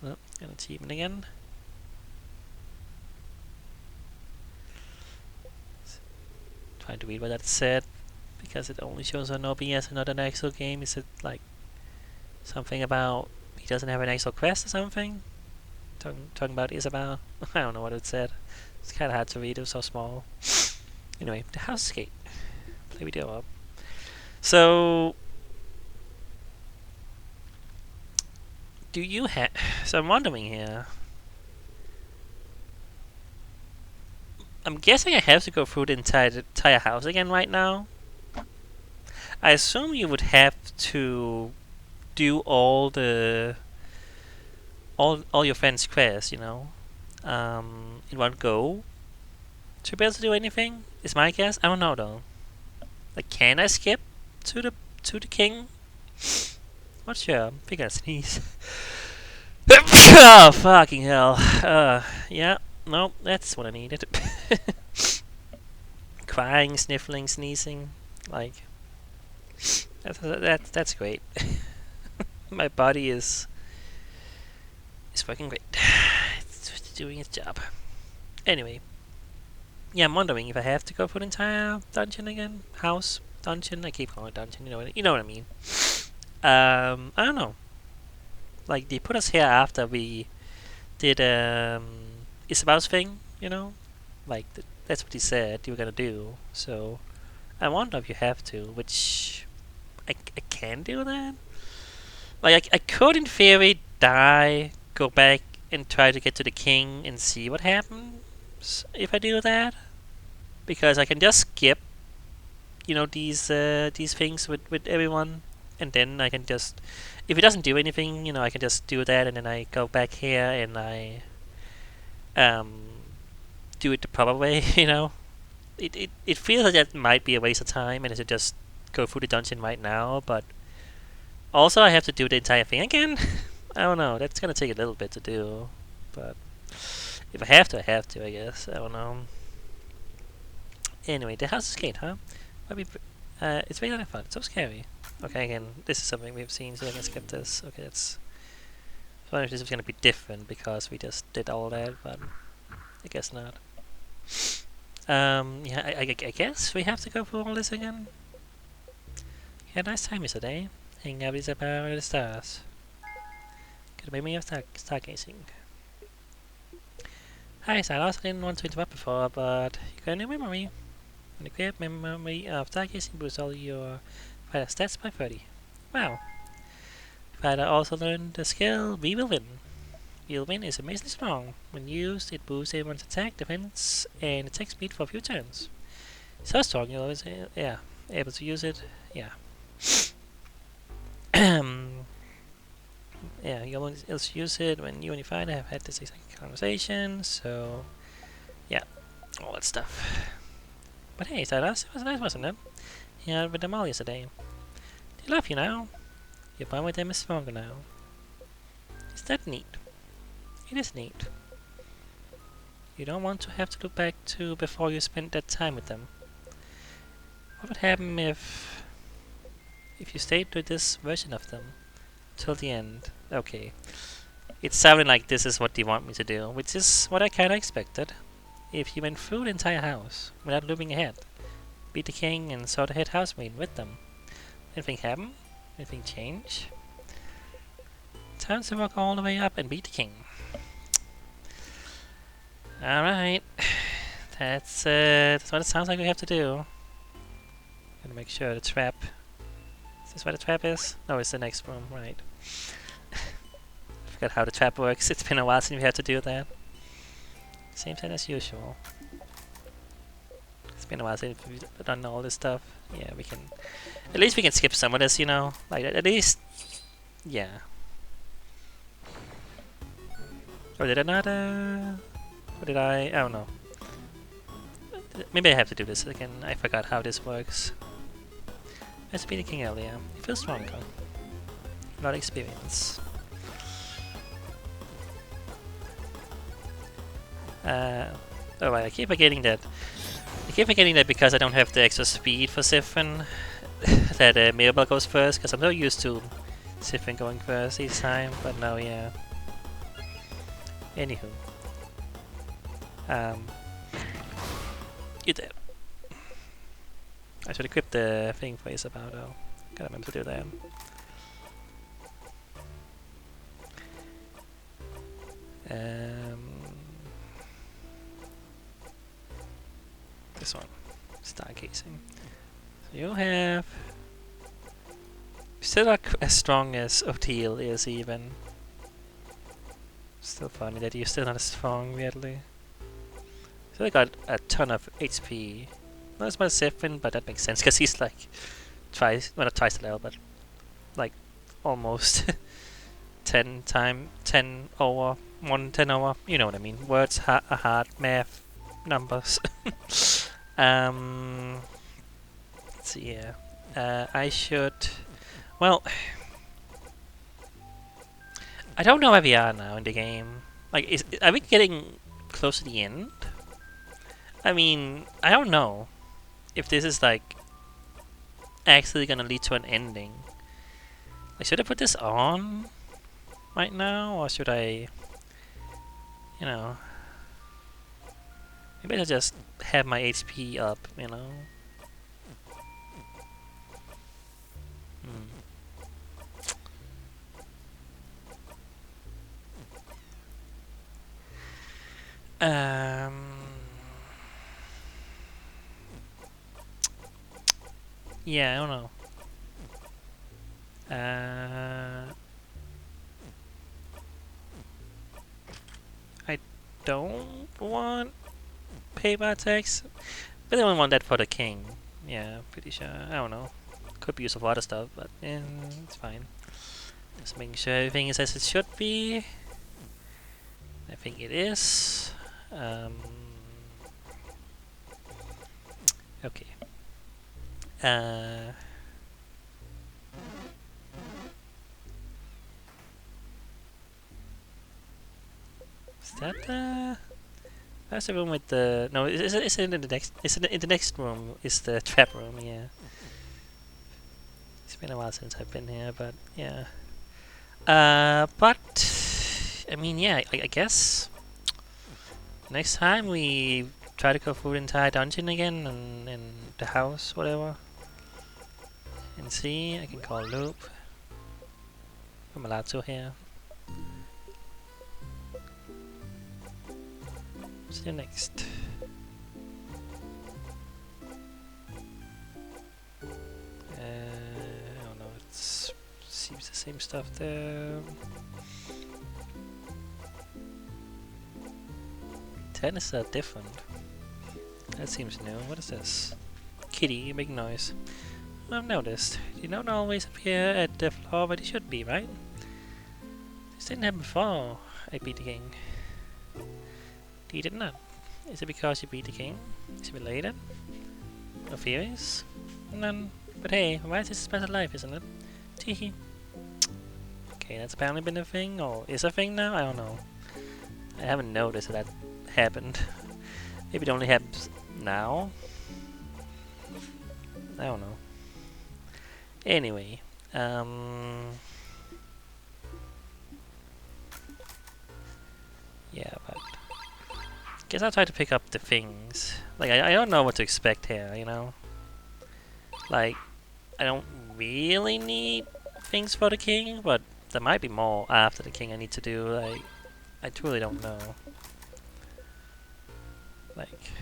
an achievement again. Trying to read what that said, because it only shows Anobi as another Axel game. Is it like something about he doesn't have an Axel quest or something? Talking about Isabeau? I don't know what it said. It's kind of hard to read, it was so small. Anyway, the house gate. Play video up. So, do you have... So I'm wondering here. I'm guessing I have to go through the entire house again right now. I assume you would have to do all your friends' quests, in one go to be able to do anything. Is my guess. I don't know though. Like, can I skip to the king? Not sure. I think I sneeze. Oh fucking hell. Yeah. No, that's what I needed. Crying, sniffling, sneezing, like that's great. My body is working great. It's doing its job. Anyway, yeah, I'm wondering if I have to go for the entire dungeon again. House, dungeon. I keep calling it dungeon. You know what I mean. I don't know. Like, they put us here after we did Isabeau's thing. Like that's what he said you were gonna do. So I wonder if you have to, which I can do that. Like, I could, in theory, die, go back, and try to get to the king and see what happens if I do that, because I can just skip, these things with everyone, and then I can just, if it doesn't do anything, I can just do that, and then I go back here and I do it the proper way. It feels like that might be a waste of time, and I should just go through the dungeon right now, but also I have to do the entire thing again. I don't know, that's gonna take a little bit to do, but if I have to, I have to, I guess. I don't know. Anyway, the house is gate, huh? It's very fun. It's so scary. Okay, again, this is something we've seen, so I can skip this. Okay, that's... I wonder if this is gonna be different because we just did all that, but I guess not. Yeah, I guess we have to go through all this again. Yeah, nice time yesterday. Hanging out with Isabeau the stars. Could make me of stargazing. Hi, Silas. I didn't want to interrupt before, but you got a new memory. When you create memory of stargazing, boosts all your fighter stats by 30. Wow. If I also learn the skill, we will win. Wheelwind is amazingly strong. When used, it boosts everyone's attack, defense, and attack speed for a few turns. So strong, you're always able to use it. Yeah. Yeah, you always use it when you and your fighter have had this exact conversation. So, yeah, all that stuff. But hey, Stardust, it was nice, wasn't it? Yeah, with them all yesterday. They love you now. Your bond with them is stronger now. Is that neat? It is neat. You don't want to have to look back to before you spent that time with them. What would happen if you stayed with this version of them till the end? Okay. It sounded like this is what they want me to do, which is what I kinda expected. If you went through the entire house without looping ahead, beat the king and saw the head housemaid with them. Anything happen? Anything change? Time to walk all the way up and beat the king. Alright. That's what it sounds like we have to do. Gotta make sure the trap... Is this where the trap is? No, it's the next room, right. Forgot how the trap works. It's been a while since we had to do that. Same thing as usual. It's been a while since we've done all this stuff. Yeah, we can... At least we can skip some of this, you know? Like, at least... Yeah. Or did I not, Or did I don't know. Maybe I have to do this again. I forgot how this works. I was beating king earlier. You feel stronger. A lot of experience. Oh right, I keep forgetting that. I keep forgetting that because I don't have the extra speed for Siphon. That Mirabel goes first, because I'm so used to Siphon going first each time, but no, yeah. Anywho. You did. I should equip the thing for Isabeau though. Gotta remember to do that. This one. Stargazing. So you have... Still not as strong as O'Teal is even. Still funny that you're still not as strong, weirdly. Still got a ton of HP. Not as much as Siphon, but that makes sense because he's like twice, well not twice the level, but like almost 10 over, 10 over, you know what I mean. Words are hard, math, numbers. Let's see here. I should, well, I don't know where we are now in the game. Like, are we getting close to the end? I mean, I don't know if this is like actually gonna lead to an ending. Like, should I put this on right now, or should I, you know, maybe I'll just have my HP up, you know? Yeah, I don't know. I don't want payback attacks, but I don't want that for the king. Yeah, pretty sure. I don't know. Could be used for other stuff, but yeah, it's fine. Just making sure everything is as it should be. I think it is. Okay. Is that that's the room with the... No, is it in the next... Is it in the next room? Is the trap room? Yeah. It's been a while since I've been here, but yeah. But I mean, yeah. I guess next time we try to go through the entire dungeon again and the house, whatever. And see, I can call loop. I'm allowed to here. What's the next? I don't know, it seems the same stuff there. that is different. That seems new. What is this? Kitty, big noise. I've noticed. You don't always appear at the floor where you should be, right? This didn't happen before I beat the king. You did not. Is it because you beat the king? Is it related? No theories? None. But hey, why is this a special life, isn't it? Teehee. Okay, that's apparently been a thing, or is a thing now? I don't know. I haven't noticed that happened. Maybe it only happens now? I don't know. Anyway, yeah, but guess I'll try to pick up the things. Like, I don't know what to expect here, you know? Like, I don't really need things for the king, but there might be more after the king I need to do. Like, I truly don't know. Like,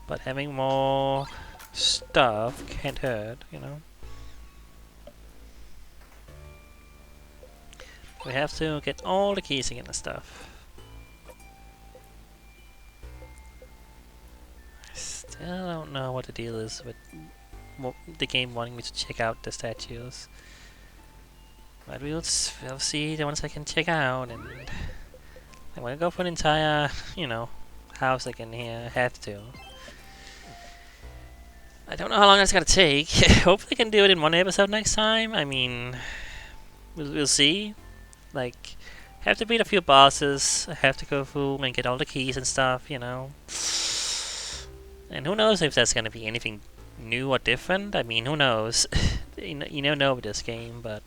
but having more stuff can't hurt, you know? We have to get all the keys again and stuff. I still don't know what the deal is with the game wanting me to check out the statues. But we'll see the ones I can check out, and I'm gonna go for an entire, you know, house again here. I have to. I don't know how long that's gonna take. Hopefully I can do it in one episode next time. I mean, we'll see. Like, have to beat a few bosses. I have to go through and get all the keys and stuff, you know. And who knows if that's gonna be anything new or different. I mean, who knows? You never know with this game, but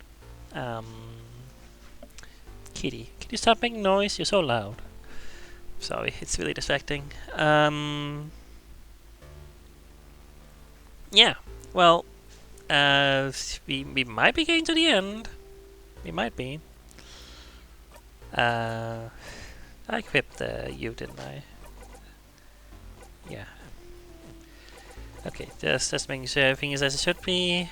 Kitty, can you stop making noise? You're so loud. Sorry, it's really distracting. Yeah, well, we might be getting to the end. We might be. I equipped you, didn't I? Yeah. Okay, just making sure everything is as it should be.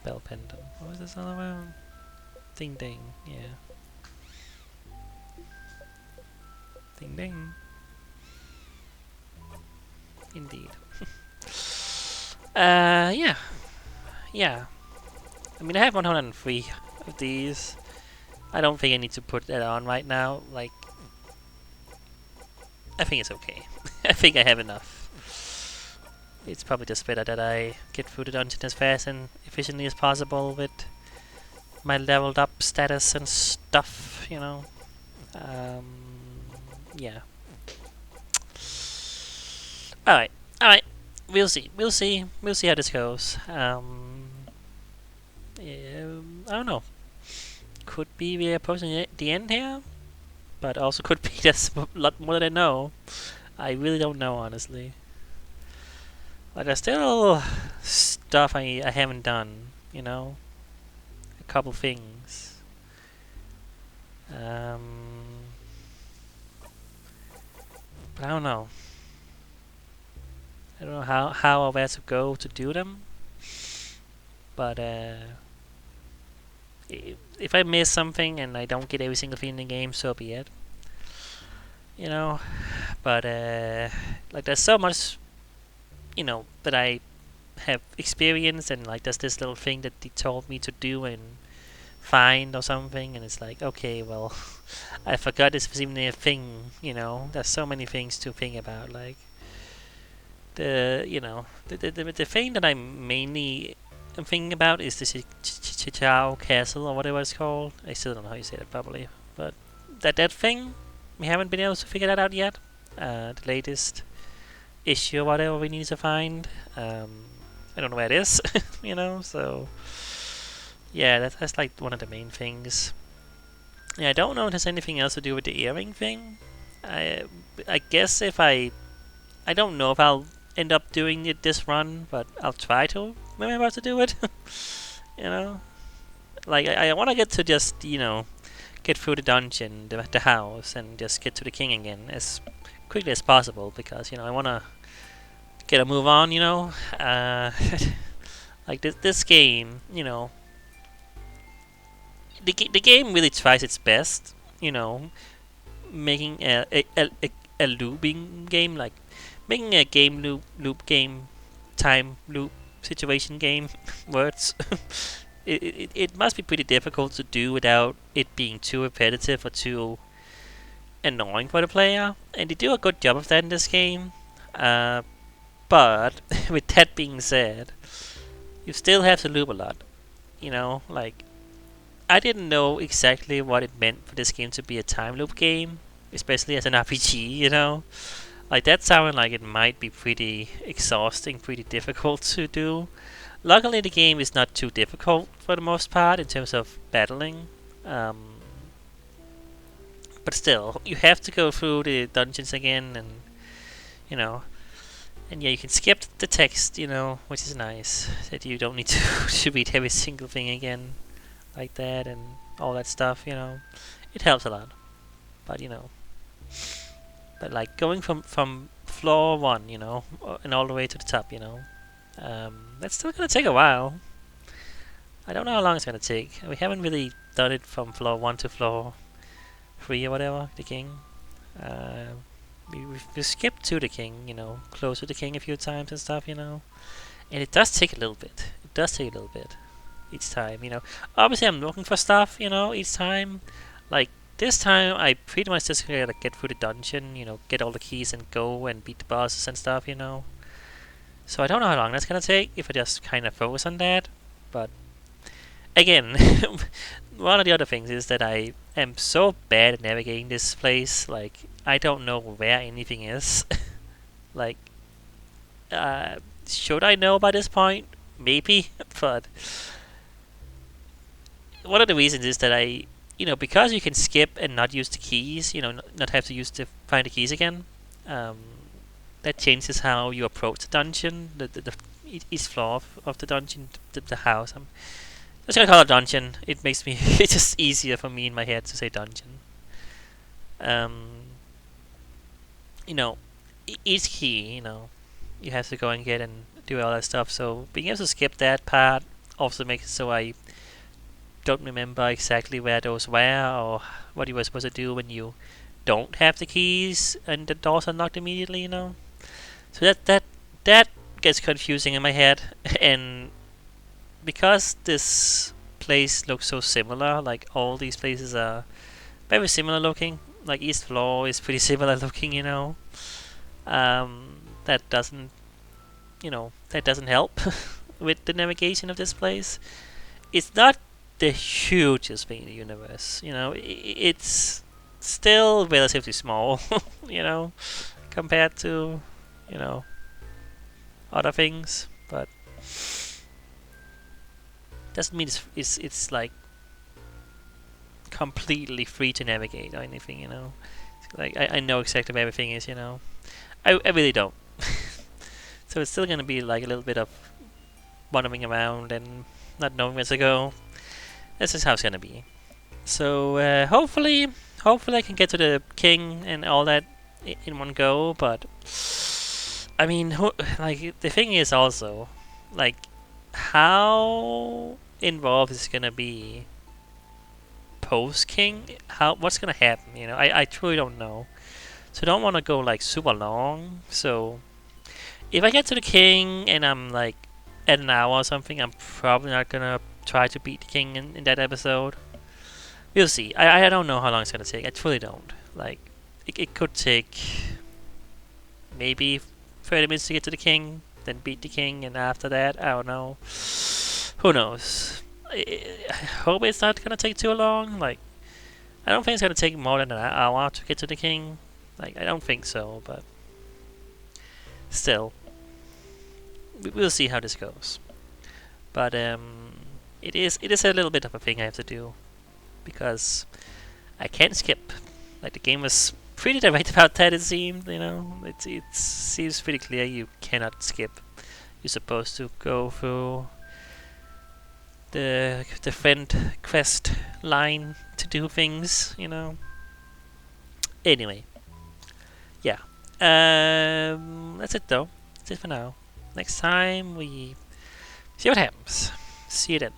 Bell pendant. What was this all around? Ding ding, yeah. Ding ding. Indeed. Yeah. Yeah. I mean, I have 103 of these. I don't think I need to put that on right now. Like, I think it's okay. I think I have enough. It's probably just better that I get through the dungeon as fast and efficiently as possible with my leveled up status and stuff, you know. Yeah. Alright, alright. We'll see. We'll see how this goes. Yeah, I don't know. Could be we are approaching the end here, but also could be there's a lot more than I know. I really don't know, honestly. But there's still stuff I haven't done, you know? A couple things. But I don't know. I don't know how or where to go to do them. But if I miss something and I don't get every single thing in the game, so be it. You know? But like there's so much, you know, that I have experienced, and like there's this little thing that they told me to do and find or something, and it's like, okay, well, I forgot this was even a thing, you know. There's so many things to think about, like you know, the thing that I mainly am thinking about is the Chichao Castle or whatever it's called. I still don't know how you say that properly, but that thing, we haven't been able to figure that out yet. The latest issue or whatever we need to find. I don't know where it is, you know, so yeah, that's like one of the main things. Yeah, I don't know if there's anything else to do with the earring thing. I guess if I don't know if I'll end up doing it this run, but I'll try to remember to do it. You know, like I want to get to just, you know, get through the dungeon, the house, and just get to the king again as quickly as possible, because, you know, I want to get a move on, you know. Like this game, you know, the game really tries its best, you know, making a looping game, like making a game loop game, time loop situation game words. It must be pretty difficult to do without it being too repetitive or too annoying for the player, and they do a good job of that in this game. But with that being said, you still have to loop a lot. You know, like I didn't know exactly what it meant for this game to be a time loop game, especially as an RPG. You know, like that sounded like it might be pretty exhausting, pretty difficult to do. Luckily, the game is not too difficult for the most part in terms of battling. Um, but still, you have to go through the dungeons again, and you know, and yeah, you can skip the text, you know, which is nice. That you don't need to read every single thing again like that and all that stuff. You know, it helps a lot. But you know, but like going from floor one, you know, and all the way to the top, you know, that's still gonna take a while. I don't know how long it's gonna take. We haven't really done it from floor one to floor three or whatever. The king. Uh, we skipped to the king, you know, close to the king a few times and stuff, you know. And it does take a little bit. It does take a little bit each time, you know. Obviously, I'm looking for stuff, you know, each time. Like this time, I pretty much just gotta like, get through the dungeon, you know, get all the keys and go and beat the bosses and stuff, you know. So I don't know how long that's gonna take if I just kind of focus on that. But again, one of the other things is that I am so bad at navigating this place. Like I don't know where anything is. Like, should I know by this point? Maybe, but one of the reasons is that you know, because you can skip and not use the keys, you know, not have to use to find the keys again. Um, that changes how you approach the dungeon, each floor of the dungeon, the house. I'm just gonna call it dungeon. It makes me it's just easier for me in my head to say dungeon. Um, you know, each key, you know, you have to go and get and do all that stuff. So being able to skip that part also makes it so I don't remember exactly where those were or what you were supposed to do when you don't have the keys and the doors are locked immediately. You know, so that gets confusing in my head, and because this place looks so similar, like all these places are very similar looking. Like East Floor is pretty similar looking, you know. That doesn't, you know, that doesn't help with the navigation of this place. It's not the hugest thing in the universe, you know. It's still relatively small, you know, compared to, you know, other things. But doesn't mean it's like completely free to navigate or anything, you know. Like I know exactly where everything is, you know. I really don't. So it's still gonna be like a little bit of wandering around and not knowing where to go. This is how it's gonna be. So hopefully I can get to the king and all that in one go. But I mean, like the thing is also, like, how involved is it gonna be post king? What's gonna happen? You know, I truly don't know. So I don't want to go like super long. So if I get to the king and I'm like at an hour or something, I'm probably not gonna try to beat the king in that episode. We'll see. I don't know how long it's gonna take. I truly don't. Like it could take maybe 30 minutes to get to the king, then beat the king, and after that, I don't know. Who knows? I hope it's not gonna take too long. Like I don't think it's gonna take more than an hour to get to the king. Like I don't think so, but still, we'll see how this goes. But it is a little bit of a thing I have to do because I can't skip. Like the game was pretty direct about that. It seemed, you know, it seems pretty clear you cannot skip. You're supposed to go through the friend quest line to do things, you know. Anyway, yeah. That's it though. That's it for now. Next time we see what happens. See you then.